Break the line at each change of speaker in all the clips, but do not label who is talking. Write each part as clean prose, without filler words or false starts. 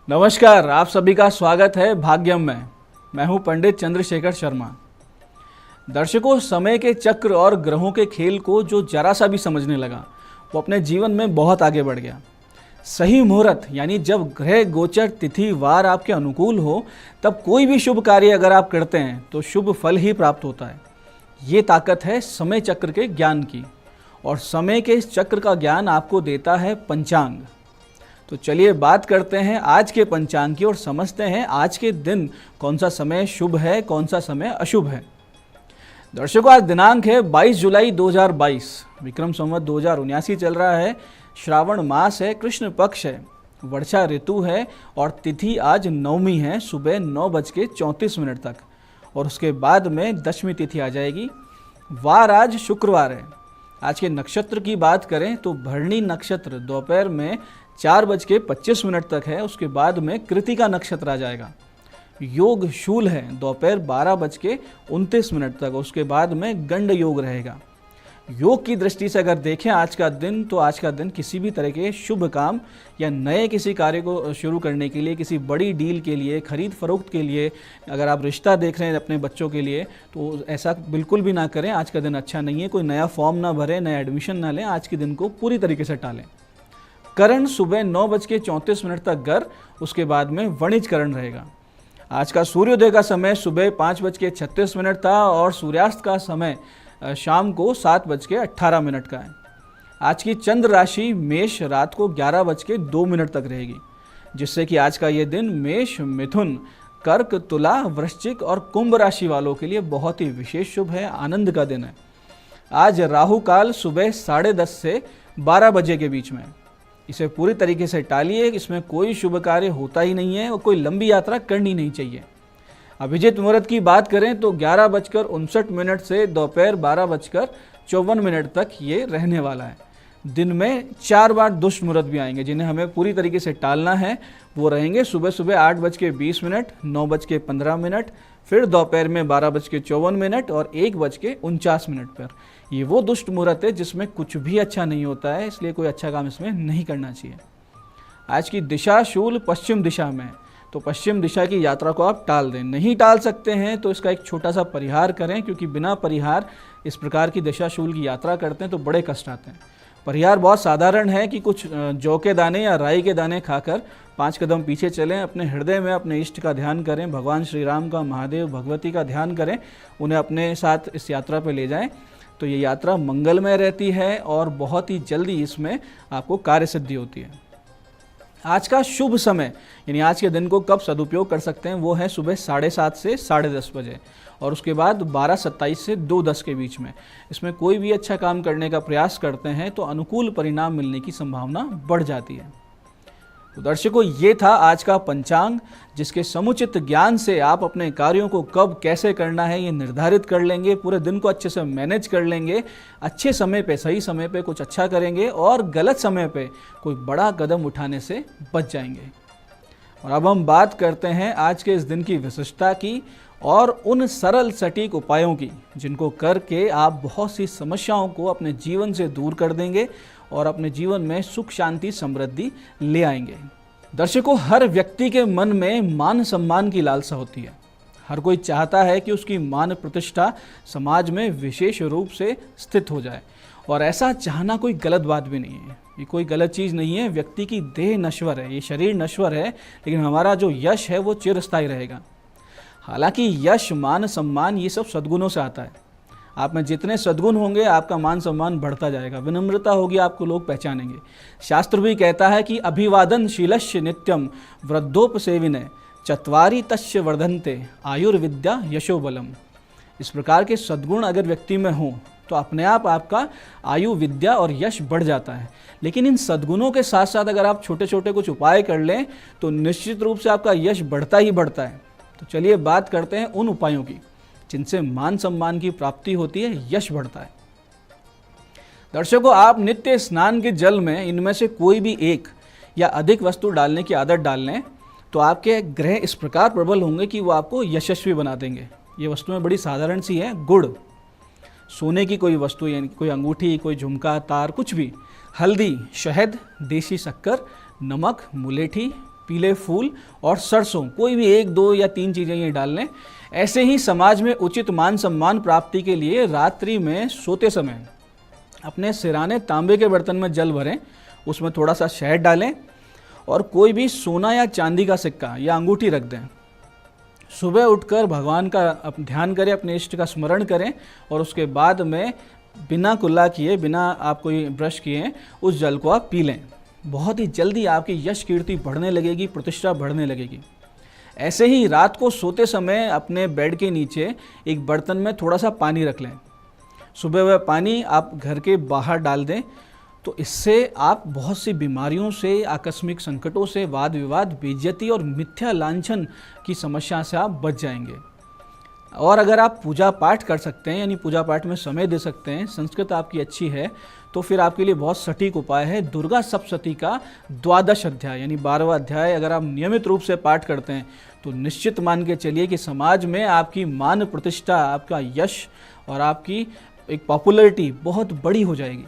नमस्कार, आप सभी का स्वागत है भाग्यम में। मैं हूं पंडित चंद्रशेखर शर्मा। दर्शकों, समय के चक्र और ग्रहों के खेल को जो जरा सा भी समझने लगा वो अपने जीवन में बहुत आगे बढ़ गया। सही मुहूर्त यानी जब ग्रह गोचर तिथि वार आपके अनुकूल हो तब कोई भी शुभ कार्य अगर आप करते हैं तो शुभ फल ही प्राप्त होता है। ये ताकत है समय चक्र के ज्ञान की, और समय के इस चक्र का ज्ञान आपको देता है पंचांग। तो चलिए बात करते हैं आज के पंचांग की और समझते हैं आज के दिन कौन सा समय शुभ है, कौन सा समय अशुभ है। दर्शकों, आज दिनांक है 22 जुलाई 2022, विक्रम संवत 2079 चल रहा है। श्रावण मास है, कृष्ण पक्ष है, वर्षा ऋतु है और तिथि आज नवमी है, सुबह 9:34 तक, और उसके बाद में दशमी तिथि आ जाएगी। वार आज शुक्रवार है। आज के नक्षत्र की बात करें तो भरणी नक्षत्र दोपहर में 4:25 तक है, उसके बाद में कृतिका नक्षत्र आ जाएगा। योग शूल है दोपहर 12:29 तक, उसके बाद में गंड योग रहेगा। योग की दृष्टि से अगर देखें आज का दिन, तो आज का दिन किसी भी तरह के शुभ काम या नए किसी कार्य को शुरू करने के लिए, किसी बड़ी डील के लिए, खरीद फरोख्त के लिए, अगर आप रिश्ता देख रहे हैं अपने बच्चों के लिए तो ऐसा बिल्कुल भी ना करें। आज का दिन अच्छा नहीं है। कोई नया फॉर्म ना भरें, नया एडमिशन ना लें, आज के दिन को पूरी तरीके से टालें। करण सुबह 9:34 तक गर, उसके बाद में वणिज करण रहेगा। आज का सूर्योदय का समय सुबह 5:36 था और सूर्यास्त का समय शाम को 7:18 का है। आज की चंद्र राशि मेष रात को 11:02 तक रहेगी, जिससे कि आज का ये दिन मेष, मिथुन, कर्क, तुला, वृश्चिक और कुंभ राशि वालों के लिए बहुत ही विशेष शुभ है, आनंद का दिन है। आज राहु काल सुबह 10:30 से 12 बजे के बीच में, इसे पूरी तरीके से टालिए। इसमें कोई शुभ कार्य होता ही नहीं है और कोई लंबी यात्रा करनी नहीं चाहिए। अभिजीत मुहूर्त की बात करें तो 11:59 से दोपहर 12:54 तक ये रहने वाला है। दिन में 4 बार दुष्ट मुहूर्त भी आएंगे जिन्हें हमें पूरी तरीके से टालना है। वो रहेंगे सुबह 8:20, 9:15, फिर दोपहर में 12:54 और 1:49 पर। ये वो दुष्ट मुहूर्त है जिसमें कुछ भी अच्छा नहीं होता है, इसलिए कोई अच्छा काम इसमें नहीं करना चाहिए। आज की दिशा शूल पश्चिम दिशा में है, तो पश्चिम दिशा की यात्रा को आप टाल दें। नहीं टाल सकते हैं तो इसका एक छोटा सा परिहार करें, क्योंकि बिना परिहार इस प्रकार की दिशा शूल की यात्रा करते हैं तो बड़े कष्ट आते हैं। परिहार बहुत साधारण है कि कुछ जौ के दाने या राई के दाने खाकर 5 कदम पीछे चलें, अपने हृदय में अपने इष्ट का ध्यान करें, भगवान श्री राम का, महादेव, भगवती का ध्यान करें, उन्हें अपने साथ इस यात्रा पर ले जाएं। तो ये यात्रा मंगलमय रहती है और बहुत ही जल्दी इसमें आपको कार्य सिद्धि होती है। आज का शुभ समय यानी आज के दिन को कब सदुपयोग कर सकते हैं वो है सुबह 7:30 से 10:30 बजे, और उसके बाद 12:27 से 2:10 के बीच में। इसमें कोई भी अच्छा काम करने का प्रयास करते हैं तो अनुकूल परिणाम मिलने की संभावना बढ़ जाती है। तो दर्शकों, ये था आज का पंचांग, जिसके समुचित ज्ञान से आप अपने कार्यों को कब कैसे करना है ये निर्धारित कर लेंगे, पूरे दिन को अच्छे से मैनेज कर लेंगे, अच्छे समय पे, सही समय पे कुछ अच्छा करेंगे और गलत समय पे कोई बड़ा कदम उठाने से बच जाएंगे। और अब हम बात करते हैं आज के इस दिन की विशिष्टता की और उन सरल सटीक उपायों की जिनको करके आप बहुत सी समस्याओं को अपने जीवन से दूर कर देंगे और अपने जीवन में सुख, शांति, समृद्धि ले आएंगे। दर्शकों, हर व्यक्ति के मन में मान सम्मान की लालसा होती है। हर कोई चाहता है कि उसकी मान प्रतिष्ठा समाज में विशेष रूप से स्थित हो जाए, और ऐसा चाहना कोई गलत बात भी नहीं है, ये कोई गलत चीज़ नहीं है। व्यक्ति की देह नश्वर है, ये शरीर नश्वर है, लेकिन हमारा जो यश है वो चिरस्थायी रहेगा। हालांकि यश, मान, सम्मान ये सब सद्गुणों से आता है। आप में जितने सद्गुण होंगे आपका मान सम्मान बढ़ता जाएगा, विनम्रता होगी, आपको लोग पहचानेंगे। शास्त्र भी कहता है कि अभिवादन शीलस्य नित्यम वृद्धोपसेविने चत्वारि तस्य वर्धन्ते आयुर्विद्या यशोबलम। इस प्रकार के सद्गुण अगर व्यक्ति में हों तो अपने आप आपका आयु, विद्या और यश बढ़ जाता है। लेकिन इन सद्गुणों के साथ साथ अगर आप छोटे छोटे कुछ उपाय कर लें तो निश्चित रूप से आपका यश बढ़ता ही बढ़ता है। तो चलिए बात करते हैं उन उपायों की जिनसे मान सम्मान की प्राप्ति होती है, यश बढ़ता है। दर्शकों, आप नित्य स्नान के जल में इनमें से कोई भी एक या अधिक वस्तु डालने की आदत डाल लें तो आपके ग्रह इस प्रकार प्रबल होंगे कि वो आपको यशस्वी बना देंगे। ये वस्तुएं बड़ी साधारण सी हैं। गुड़, सोने की कोई वस्तु यानी कोई अंगूठी, कोई झुमका, तार, कुछ भी, हल्दी, शहद, देसी शक्कर, नमक, मुलेठी, पीले फूल और सरसों, कोई भी 1, 2 या 3 चीज़ें ये डाल लें। ऐसे ही समाज में उचित मान सम्मान प्राप्ति के लिए रात्रि में सोते समय अपने सिराने तांबे के बर्तन में जल भरें, उसमें थोड़ा सा शहद डालें और कोई भी सोना या चांदी का सिक्का या अंगूठी रख दें। सुबह उठकर भगवान का ध्यान करें, अपने इष्ट का स्मरण करें और उसके बाद में बिना कुल्ला किए, बिना आप कोई ब्रश किए उस जल को आप पी लें। बहुत ही जल्दी आपकी यश कीर्ति बढ़ने लगेगी, प्रतिष्ठा बढ़ने लगेगी। ऐसे ही रात को सोते समय अपने बेड के नीचे एक बर्तन में थोड़ा सा पानी रख लें। सुबह वह पानी आप घर के बाहर डाल दें, तो इससे आप बहुत सी बीमारियों से, आकस्मिक संकटों से, वाद विवाद, बेइज्जती और मिथ्या लांछन की समस्या से आप बच जाएंगे। और अगर आप पूजा पाठ कर सकते हैं, यानी पूजा पाठ में समय दे सकते हैं, संस्कृत आपकी अच्छी है, तो फिर आपके लिए बहुत सटीक उपाय है दुर्गा सप्तशती का 12 अध्याय यानी 12वां अध्याय अगर आप नियमित रूप से पाठ करते हैं तो निश्चित मान के चलिए कि समाज में आपकी मान प्रतिष्ठा, आपका यश और आपकी एक पॉपुलैरिटी बहुत बड़ी हो जाएगी।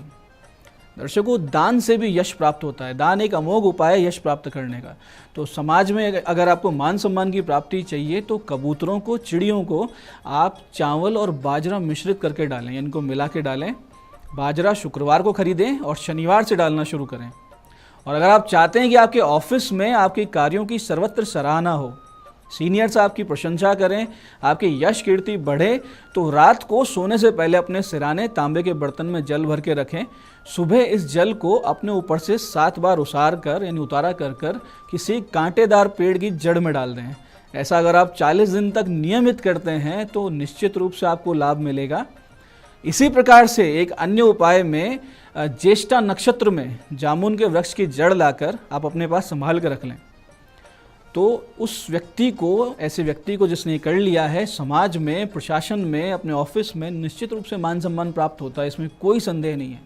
दर्शकों, दान से भी यश प्राप्त होता है। दान एक अमोघ उपाय है यश प्राप्त करने का। तो समाज में अगर आपको मान सम्मान की प्राप्ति चाहिए तो कबूतरों को, चिड़ियों को आप चावल और बाजरा मिश्रित करके डालें, इनको मिला के डालें। बाजरा शुक्रवार को खरीदें और शनिवार से डालना शुरू करें। और अगर आप चाहते हैं कि आपके ऑफिस में आपके कार्यों की सर्वत्र सराहना हो, सीनियर्स आपकी प्रशंसा करें, आपकी यश कीर्ति बढ़े, तो रात को सोने से पहले अपने सिराने तांबे के बर्तन में जल भर के रखें। सुबह इस जल को अपने ऊपर से 7 बार उतारा कर किसी कांटेदार पेड़ की जड़ में डाल दें। ऐसा अगर आप 40 दिन तक नियमित करते हैं तो निश्चित रूप से आपको लाभ मिलेगा। इसी प्रकार से एक अन्य उपाय में ज्येष्ठा नक्षत्र में जामुन के वृक्ष की जड़ लाकर आप अपने पास संभाल कर रख लें। तो उस व्यक्ति को, ऐसे व्यक्ति को जिसने कर लिया है, समाज में, प्रशासन में, अपने ऑफिस में निश्चित रूप से मान सम्मान प्राप्त होता है, इसमें कोई संदेह नहीं है।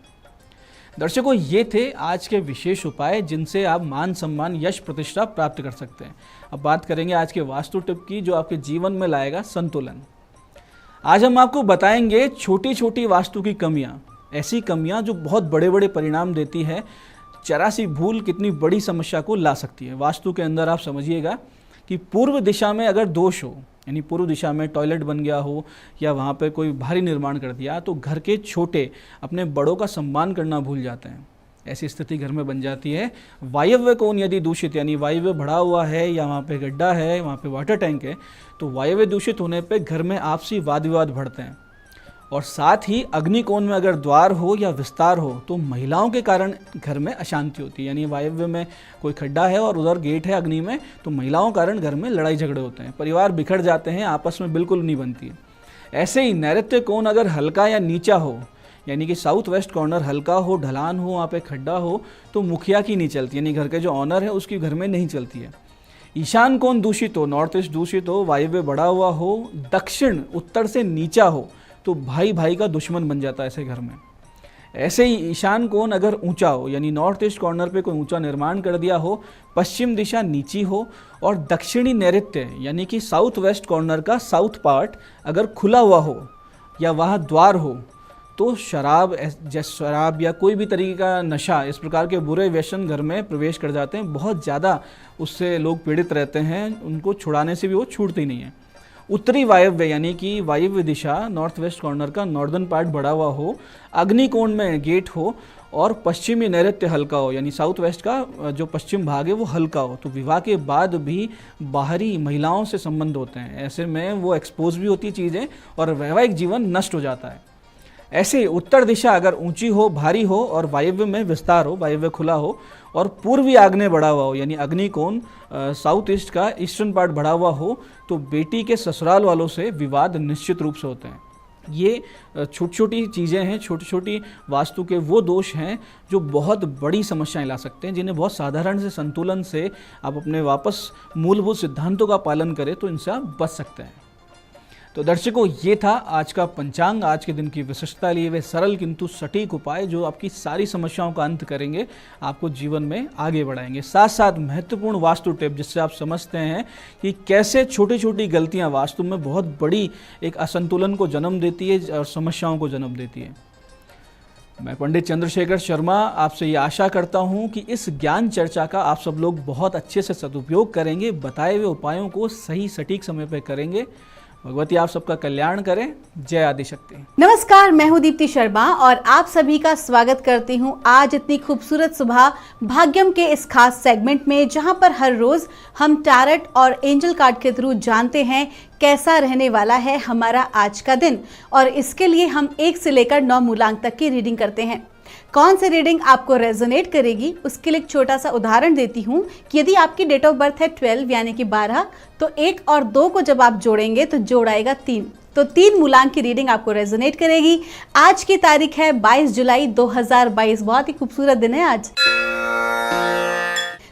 दर्शकों, ये थे आज के विशेष उपाय जिनसे आप मान सम्मान, यश, प्रतिष्ठा प्राप्त कर सकते हैं। अब बात करेंगे आज के वास्तु टिप की, जो आपके जीवन में लाएगा संतुलन। आज हम आपको बताएंगे छोटी छोटी वास्तु की कमियां, ऐसी कमियां जो बहुत बड़े बड़े परिणाम देती है। जरा सी भूल कितनी बड़ी समस्या को ला सकती है। वास्तु के अंदर आप समझिएगा कि पूर्व दिशा में अगर दोष हो, यानी पूर्व दिशा में टॉयलेट बन गया हो या वहाँ पे कोई भारी निर्माण कर दिया, तो घर के छोटे अपने बड़ों का सम्मान करना भूल जाते हैं। ऐसी स्थिति घर में बन जाती है। वायव्य कोण यदि दूषित, यानी वायव्य बढ़ा हुआ है या वहाँ पे गड्ढा है, वहाँ पे वाटर टैंक है, तो वायव्य दूषित होने पे घर में आपसी वाद विवाद बढ़ते हैं। और साथ ही अग्निकोण में अगर द्वार हो या विस्तार हो तो महिलाओं के कारण घर में अशांति होती है। यानी वायव्य में कोई खड्डा है और उधर गेट है अग्नि में, तो महिलाओं के कारण घर में लड़ाई झगड़े होते हैं, परिवार बिखर जाते हैं, आपस में बिल्कुल नहीं बनती है। ऐसे ही नैऋत्य कोण अगर हल्का या नीचा हो, यानी कि साउथ वेस्ट कॉर्नर हल्का हो, ढलान हो, वहाँ पे खड्डा हो, तो मुखिया की नहीं चलती, यानी घर के जो ऑनर है उसकी घर में नहीं चलती है। ईशान कोण दूषित हो, नॉर्थ ईस्ट दूषित हो, वायव्य बढ़ा हुआ हो, दक्षिण उत्तर से नीचा हो, तो भाई भाई का दुश्मन बन जाता है ऐसे घर में। ऐसे ही ईशान कोण अगर ऊंचा हो, यानी नॉर्थ ईस्ट कॉर्नर पे कोई ऊंचा निर्माण कर दिया हो, पश्चिम दिशा नीची हो और दक्षिणी नैऋत्य यानी कि साउथ वेस्ट कॉर्नर का साउथ पार्ट अगर खुला हुआ हो या वहाँ द्वार हो, तो शराब या कोई भी तरीके का नशा, इस प्रकार के बुरे व्यसन घर में प्रवेश कर जाते हैं। बहुत ज़्यादा उससे लोग पीड़ित रहते हैं, उनको छुड़ाने से भी वो छूटते ही नहीं है। उत्तरी वायव्य यानी कि वायव्य दिशा, नॉर्थ वेस्ट कॉर्नर का नॉर्दर्न पार्ट बढ़ा हुआ हो, अग्निकोण में गेट हो और पश्चिमी नैऋत्य हल्का हो, यानी साउथ वेस्ट का जो पश्चिम भाग है वो हल्का हो, तो विवाह के बाद भी बाहरी महिलाओं से संबंध होते हैं। ऐसे में वो एक्सपोज भी होती चीज़ें और वैवाहिक जीवन नष्ट हो जाता है। ऐसे उत्तर दिशा अगर ऊंची हो, भारी हो और वायव्य में विस्तार हो, वायव्य खुला हो और पूर्वी आग्नेय बढ़ा हुआ हो, यानी अग्निकोण साउथ ईस्ट का ईस्टर्न पार्ट बढ़ा हुआ हो, तो बेटी के ससुराल वालों से विवाद निश्चित रूप से होते हैं। ये छोटी छोटी चीज़ें हैं, छोटी छोटी वास्तु के वो दोष हैं जो बहुत बड़ी समस्याएं ला सकते हैं, जिन्हें बहुत साधारण से संतुलन से आप अपने वापस मूलभूत सिद्धांतों का पालन करें तो इनसे आप बच सकते हैं। तो दर्शकों, ये था आज का पंचांग, आज के दिन की विशिष्टता लिए वे सरल किंतु सटीक उपाय जो आपकी सारी समस्याओं का अंत करेंगे, आपको जीवन में आगे बढ़ाएंगे। साथ साथ महत्वपूर्ण वास्तु टिप जिससे आप समझते हैं कि कैसे छोटी छोटी गलतियां वास्तु में बहुत बड़ी एक असंतुलन को जन्म देती है और समस्याओं को जन्म देती है। मैं पंडित चंद्रशेखर शर्मा आपसे ये आशा करता हूँ कि इस ज्ञान चर्चा का आप सब लोग बहुत अच्छे से सदुपयोग करेंगे, बताए हुए उपायों को सही सटीक समय पर करेंगे। भगवती आप सबका कल्याण करें। जय आदिशक्ति।
नमस्कार, मैं हूं दीप्ति शर्मा और आप सभी का स्वागत करती हूं आज इतनी खूबसूरत सुबह भाग्यम के इस खास सेगमेंट में, जहां पर हर रोज हम टैरेट और एंजल कार्ड के थ्रू जानते हैं कैसा रहने वाला है हमारा आज का दिन। और इसके लिए हम 1 से लेकर 9 मूलांक तक की रीडिंग करते हैं। कौन सी रीडिंग आपको रेजोनेट करेगी उसके लिए एक छोटा सा उदाहरण देती हूँ कि यदि आपकी डेट ऑफ बर्थ है 12 यानी कि 12, तो 1 और 2 को जब आप जोड़ेंगे तो जोड़ आएगा 3, तो 3 मूलांक की रीडिंग आपको रेजोनेट करेगी। आज की तारीख है 22 जुलाई 2022। बहुत ही खूबसूरत दिन है आज।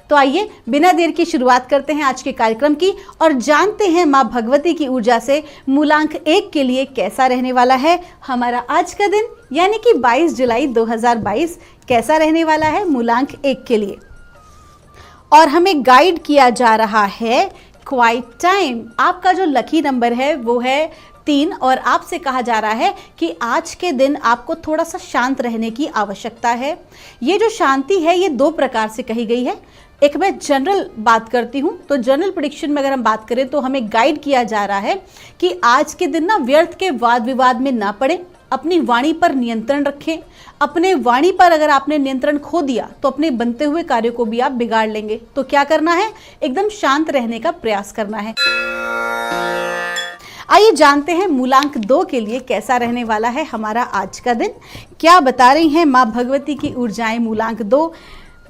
तो आइए बिना देर की शुरुआत करते हैं आज के कार्यक्रम की और जानते हैं माँ भगवती की ऊर्जा से मूलांक 1 के लिए कैसा रहने वाला है हमारा आज का दिन, यानी कि 22 जुलाई 2022 कैसा रहने वाला है मूलांक 1 के लिए। और हमें गाइड किया जा रहा है क्वाइट टाइम। आपका जो लकी नंबर है वो है 3 और आपसे कहा जा रहा है कि आज के दिन आपको थोड़ा सा शांत रहने की आवश्यकता है। ये जो शांति है ये 2 प्रकार से कही गई है। एक मैं जनरल बात करती हूँ, तो जनरल प्रेडिक्शन में अगर हम बात करें तो हमें गाइड किया जा रहा है कि आज के दिन ना व्यर्थ के वाद विवाद में ना पड़े, अपनी वाणी पर नियंत्रण रखें। अपने वाणी पर अगर आपने नियंत्रण खो दिया तो अपने बनते हुए कार्यों को भी आप बिगाड़ लेंगे। तो क्या करना है, एकदम शांत रहने का प्रयास करना है। आइए जानते हैं मूलांक 2 के लिए कैसा रहने वाला है हमारा आज का दिन। क्या बता रही हैं माँ भगवती की ऊर्जाएं मूलांक 2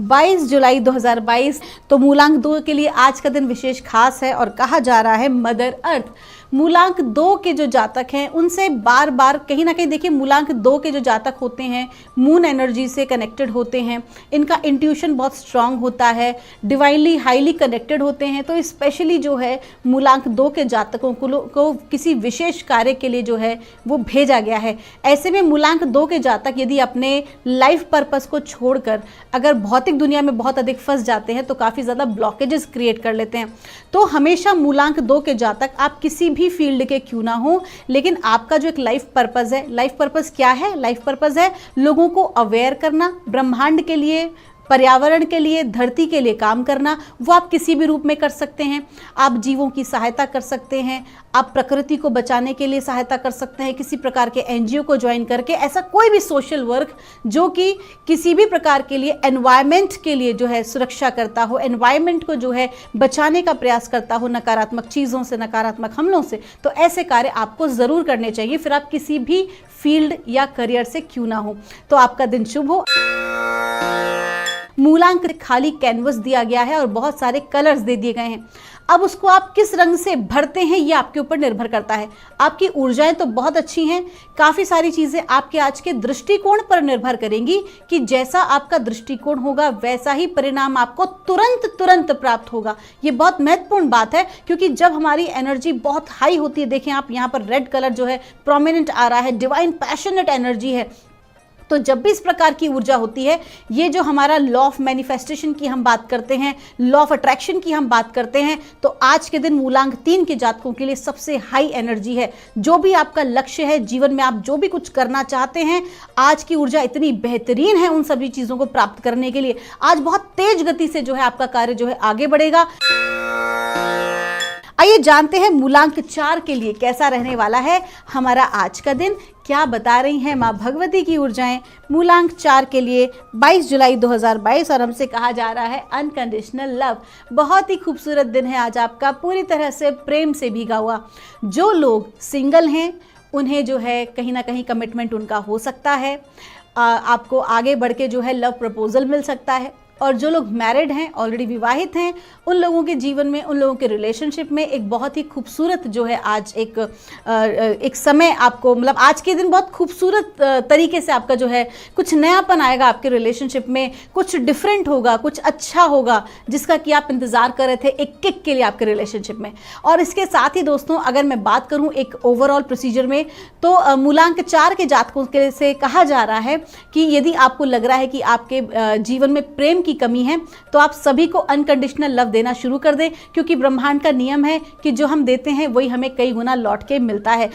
22 जुलाई 2022। तो मूलांक 2 के लिए आज का दिन विशेष खास है और कहा जा रहा है मदर अर्थ। मूलांक 2 के जो जातक हैं उनसे बार बार कहीं ना कहीं देखिए, मूलांक 2 के जो जातक होते हैं मून एनर्जी से कनेक्टेड होते हैं, इनका इंट्यूशन बहुत स्ट्रांग होता है, डिवाइनली हाईली कनेक्टेड होते हैं। तो स्पेशली जो है मूलांक 2 के जातकों को किसी विशेष कार्य के लिए जो है वो भेजा गया है। ऐसे में मूलांक 2 के जातक यदि अपने लाइफ पर्पस को छोड़कर अगर भौतिक दुनिया में बहुत अधिक फंस जाते हैं तो काफ़ी ज़्यादा ब्लॉकेजेस क्रिएट कर लेते हैं। तो हमेशा मूलांक 2 के जातक, आप किसी भी फील्ड के क्यों ना हो, लेकिन आपका जो एक लाइफ पर्पस है, लाइफ पर्पस क्या है? लाइफ पर्पस है लोगों को अवेयर करना, ब्रह्मांड के लिए, पर्यावरण के लिए, धरती के लिए काम करना। वो आप किसी भी रूप में कर सकते हैं। आप जीवों की सहायता कर सकते हैं, आप प्रकृति को बचाने के लिए सहायता कर सकते हैं, किसी प्रकार के एनजीओ को ज्वाइन करके। ऐसा कोई भी सोशल वर्क जो कि किसी भी प्रकार के लिए एनवायरनमेंट के लिए जो है सुरक्षा करता हो, एनवायरनमेंट को जो है बचाने का प्रयास करता हो नकारात्मक चीज़ों से, नकारात्मक हमलों से, तो ऐसे कार्य आपको ज़रूर करने चाहिए, फिर आप किसी भी फील्ड या करियर से क्यों ना हो। तो आपका दिन शुभ हो। मूलांक खाली कैनवस दिया गया है और बहुत सारे कलर्स दे दिए गए हैं। अब उसको आप किस रंग से भरते हैं ये आपके ऊपर निर्भर करता है। आपकी ऊर्जाएं तो बहुत अच्छी हैं, काफ़ी सारी चीज़ें आपके आज के दृष्टिकोण पर निर्भर करेंगी कि जैसा आपका दृष्टिकोण होगा वैसा ही परिणाम आपको तुरंत प्राप्त होगा। ये बहुत महत्वपूर्ण बात है, क्योंकि जब हमारी एनर्जी बहुत हाई होती है, देखें आप यहाँ पर रेड कलर जो है प्रोमिनेंट आ रहा है, डिवाइन पैशनेट एनर्जी है। तो जब भी इस प्रकार की ऊर्जा होती है, ये जो हमारा लॉ ऑफ मैनिफेस्टेशन की हम बात करते हैं, लॉ ऑफ अट्रैक्शन की हम बात करते हैं, तो आज के दिन मूलांक 3 के जातकों के लिए सबसे हाई एनर्जी है। जो भी आपका लक्ष्य है जीवन में, आप जो भी कुछ करना चाहते हैं, आज की ऊर्जा इतनी बेहतरीन है उन सभी चीज़ों को प्राप्त करने के लिए। आज बहुत तेज गति से जो है आपका कार्य जो है आगे बढ़ेगा। आइए जानते हैं मूलांक 4 के लिए कैसा रहने वाला है हमारा आज का दिन। क्या बता रही हैं माँ भगवती की ऊर्जाएं मूलांक 4 के लिए 22 जुलाई 2022। और हमसे कहा जा रहा है अनकंडीशनल लव। बहुत ही खूबसूरत दिन है आज आपका, पूरी तरह से प्रेम से भीगा हुआ। जो लोग सिंगल हैं उन्हें जो है कहीं ना कहीं कमिटमेंट उनका हो सकता है, आपको आगे बढ़ के जो है लव प्रपोजल मिल सकता है। और जो लोग मैरिड हैं, ऑलरेडी विवाहित हैं, उन लोगों के जीवन में, उन लोगों के रिलेशनशिप में एक बहुत ही खूबसूरत जो है आज एक समय आपको, मतलब आज के दिन बहुत खूबसूरत तरीके से आपका जो है कुछ नयापन आएगा आपके रिलेशनशिप में, कुछ डिफरेंट होगा, कुछ अच्छा होगा जिसका कि आप इंतज़ार कर रहे थे एक किक के लिए आपके रिलेशनशिप में। और इसके साथ ही दोस्तों, अगर मैं बात करूं एक ओवरऑल प्रोसीजर में, तो मूलांक 4 के जातकों के से कहा जा रहा है कि यदि आपको लग रहा है कि आपके जीवन में प्रेम की कमी है, तो आप सभी को अनकंडीशनल लव देना शुरू कर दें, क्योंकि ब्रह्मांड का नियम है कि जो हम देते हैं वही हमें कई गुना लौट के मिलता है।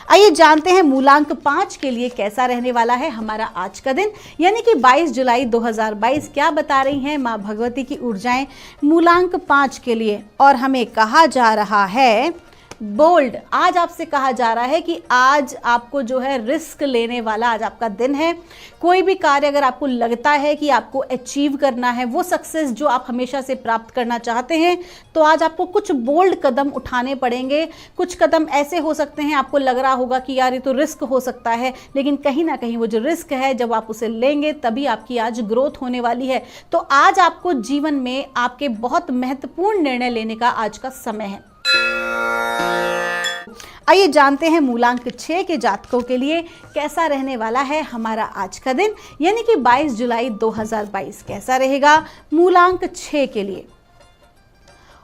आइए जानते हैं मूलांक 5 के लिए कैसा रहने वाला है हमारा आज का दिन, यानी कि 22 जुलाई 2022 क्या बता रही हैं माँ भगवती की ऊर्जाएं मूलांक 5 के लिए। और हमें कहा जा रहा है बोल्ड, आज आपसे कहा जा रहा है कि आज आपको जो है रिस्क लेने वाला आज आपका दिन है। कोई भी कार्य अगर आपको लगता है कि आपको अचीव करना है, वो सक्सेस जो आप हमेशा से प्राप्त करना चाहते हैं, तो आज आपको कुछ बोल्ड कदम उठाने पड़ेंगे। कुछ कदम ऐसे हो सकते हैं, आपको लग रहा होगा कि यार ये तो रिस्क हो सकता है, लेकिन कहीं ना कहीं वो जो रिस्क है जब आप उसे लेंगे तभी आपकी आज ग्रोथ होने वाली है। तो आज आपको जीवन में आपके बहुत महत्वपूर्ण निर्णय लेने का आज का समय है। आइए जानते हैं मूलांक 6 के जातकों के लिए कैसा रहने वाला है हमारा आज का दिन, यानी कि 22 जुलाई 2022 कैसा रहेगा मूलांक 6 के लिए।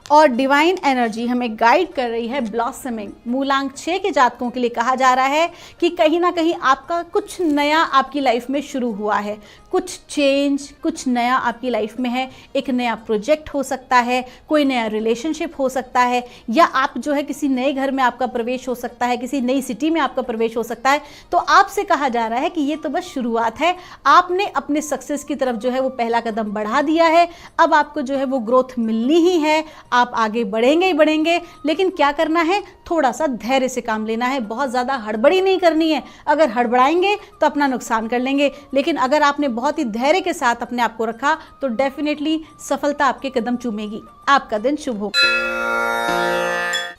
और डिवाइन एनर्जी हमें गाइड कर रही है ब्लॉसमिंग। मूलांक 6 के जातकों के लिए कहा जा रहा है कि कहीं ना कहीं आपका कुछ नया आपकी लाइफ में शुरू हुआ है, कुछ चेंज, कुछ नया आपकी लाइफ में है। एक नया प्रोजेक्ट हो सकता है, कोई नया रिलेशनशिप हो सकता है, या आप जो है किसी नए घर में आपका प्रवेश हो सकता है, किसी नई सिटी में आपका प्रवेश हो सकता है। तो आपसे कहा जा रहा है कि ये तो बस शुरुआत है, आपने अपने सक्सेस की तरफ जो है वो पहला कदम बढ़ा दिया है। अब आपको जो है वो ग्रोथ मिलनी ही है, आप आगे बढ़ेंगे ही बढ़ेंगे। लेकिन क्या करना है, थोड़ा सा धैर्य से काम लेना है, बहुत ज़्यादा हड़बड़ी नहीं करनी है। अगर हड़बड़ाएंगे तो अपना नुकसान कर लेंगे, लेकिन अगर आपने बहुत ही धैर्य के साथ अपने आप को रखा तो डेफिनेटली सफलता आपके कदम चूमेगी। आपका दिन शुभ हो।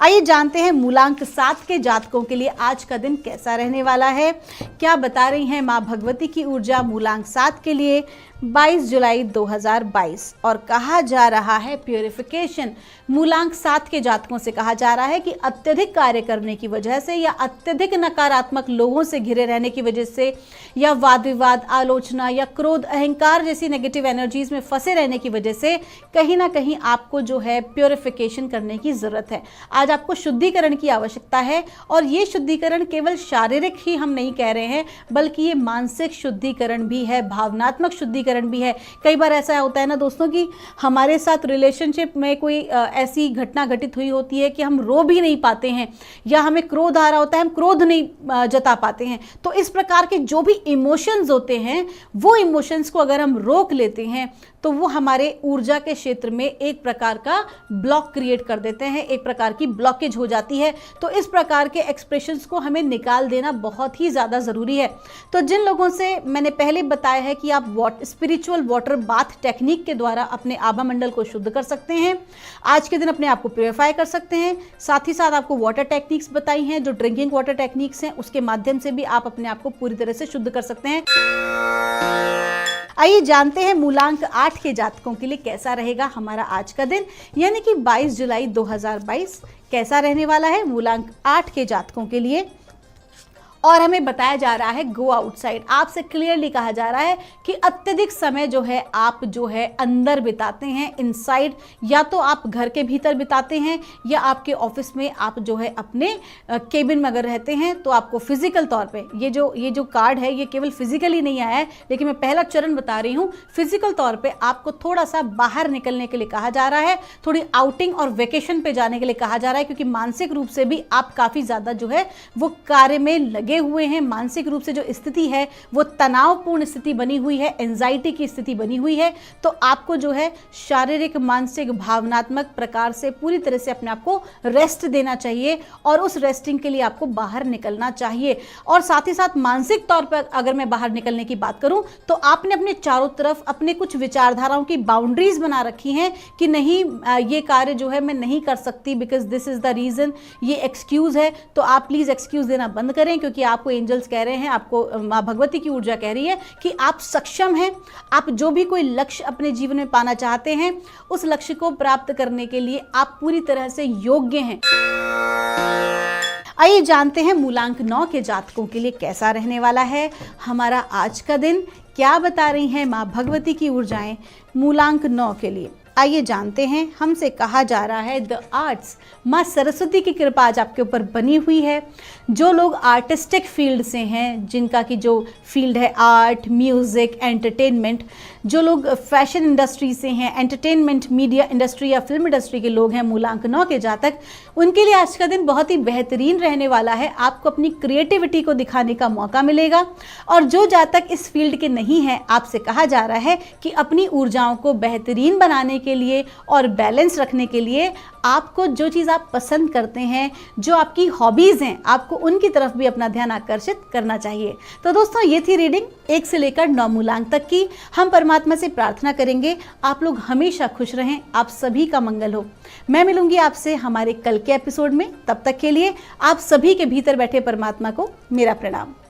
आइए जानते हैं मूलांक 7 के जातकों के लिए आज का दिन कैसा रहने वाला है, क्या बता रही हैं माँ भगवती की ऊर्जा मूलांक 7 के लिए 22 जुलाई 2022। और कहा जा रहा है प्यूरिफिकेशन। मूलांक 7 के जातकों से कहा जा रहा है कि अत्यधिक कार्य करने की वजह से, या अत्यधिक नकारात्मक लोगों से घिरे रहने की वजह से, या वाद विवाद, आलोचना या क्रोध, अहंकार जैसी नेगेटिव एनर्जीज में फंसे रहने की वजह से कहीं ना कहीं आपको जो है प्यूरिफिकेशन करने की ज़रूरत है। आज आपको शुद्धिकरण की आवश्यकता है, और ये शुद्धिकरण केवल शारीरिक ही हम नहीं कह रहे हैं, बल्कि ये मानसिक शुद्धिकरण भी है, भावनात्मक शुद्धिकरण भी है। कई बार ऐसा होता है ना दोस्तों कि हमारे साथ रिलेशनशिप में कोई ऐसी घटना घटित हुई होती है कि हम रो भी नहीं पाते हैं, या हमें क्रोध आ रहा होता है, हम क्रोध नहीं जता पाते हैं। तो इस प्रकार के जो भी इमोशंस होते हैं, वो इमोशंस को अगर हम रोक लेते हैं तो वो हमारे ऊर्जा के क्षेत्र में एक प्रकार का ब्लॉक क्रिएट कर देते हैं, एक प्रकार की ब्लॉकेज हो जाती है। तो इस प्रकार के एक्सप्रेशंस को हमें निकाल देना बहुत ही ज़्यादा ज़रूरी है। तो जिन लोगों से मैंने पहले बताया है कि आप स्पिरिचुअल वाटर बाथ टेक्निक के द्वारा अपने आभा मंडल को शुद्ध कर सकते हैं, आज के दिन अपने आप को प्योरीफाई कर सकते हैं। साथ ही साथ आपको वाटर टेक्निक्स बताई हैं, जो ड्रिंकिंग वाटर टेक्निक्स हैं, उसके माध्यम से भी आप अपने आप को पूरी तरह से शुद्ध कर सकते हैं। आइए जानते हैं मूलांक 8 के जातकों के लिए कैसा रहेगा हमारा आज का दिन, यानी कि 22 जुलाई 2022 कैसा रहने वाला है मूलांक 8 के जातकों के लिए। और हमें बताया जा रहा है गो आउटसाइड। आपसे क्लियरली कहा जा रहा है कि अत्यधिक समय जो है आप जो है अंदर बिताते हैं, इनसाइड, या तो आप घर के भीतर बिताते हैं, या आपके ऑफिस में आप जो है अपने केबिन में अगर रहते हैं तो आपको फिजिकल तौर पे ये जो कार्ड है ये केवल फिजिकली नहीं आया है, लेकिन मैं पहला चरण बता रही हूँ। फिजिकल तौर पे आपको थोड़ा सा बाहर निकलने के लिए कहा जा रहा है, थोड़ी आउटिंग और वेकेशन पे जाने के लिए कहा जा रहा है, क्योंकि मानसिक रूप से भी आप काफ़ी ज़्यादा जो है वो कार्य में लगे हुए हैं। मानसिक रूप से जो स्थिति है वो तनावपूर्ण स्थिति बनी हुई है, एंजाइटी की स्थिति बनी हुई है। तो आपको जो है शारीरिक, मानसिक, भावनात्मक प्रकार से पूरी तरह से अपने आप को रेस्ट देना चाहिए, और उस रेस्टिंग के लिए आपको बाहर निकलना चाहिए। और साथ ही साथ मानसिक तौर पर अगर मैं बाहर निकलने की बात करूं तो आपने अपने चारों तरफ अपने कुछ विचारधाराओं की बाउंड्रीज बना रखी हैं कि नहीं ये कार्य जो है मैं नहीं कर सकती, because this is the reason, ये एक्सक्यूज है। तो आप प्लीज एक्सक्यूज देना बंद करें, क्योंकि आपको एंजल्स कह रहे हैं, आपको माँ भगवती की ऊर्जा कह रही है कि आप सक्षम हैं। आप जो भी कोई लक्ष्य अपने जीवन में पाना चाहते हैं, उस लक्ष्य को प्राप्त करने के लिए आप पूरी तरह से योग्य हैं। आइए जानते हैं मूलांक 9 के जातकों के लिए कैसा रहने वाला है हमारा आज का दिन, क्या बता रही हैं माँ भगवती की ऊर्जाएं मूलांक 9 के लिए। आइए जानते हैं। हमसे कहा जा रहा है द आर्ट्स, माँ सरस्वती की कृपा आज आपके ऊपर बनी हुई है। जो लोग आर्टिस्टिक फील्ड से हैं, जिनका कि जो फील्ड है आर्ट, म्यूज़िक, एंटरटेनमेंट, जो लोग फैशन इंडस्ट्री से हैं, एंटरटेनमेंट, मीडिया इंडस्ट्री या फिल्म इंडस्ट्री के लोग हैं, मूलांक 9 के जातक, उनके लिए आज का दिन बहुत ही बेहतरीन रहने वाला है। आपको अपनी क्रिएटिविटी को दिखाने का मौका मिलेगा। और जो जातक इस फील्ड के नहीं हैं, आपसे कहा जा रहा है कि अपनी ऊर्जाओं को बेहतरीन बनाने के लिए और बैलेंस रखने के लिए आपको जो चीज़ आप पसंद करते हैं, जो आपकी हॉबीज़ हैं, आपको उनकी तरफ भी अपना ध्यान आकर्षित करना चाहिए। तो दोस्तों, ये थी रीडिंग 1 से लेकर 9 मूलांक तक की। हम परमात्मा से प्रार्थना करेंगे आप लोग हमेशा खुश रहें, आप सभी का मंगल हो। मैं मिलूंगी आपसे हमारे कल के एपिसोड में। तब तक के लिए आप सभी के भीतर बैठे परमात्मा को मेरा प्रणाम।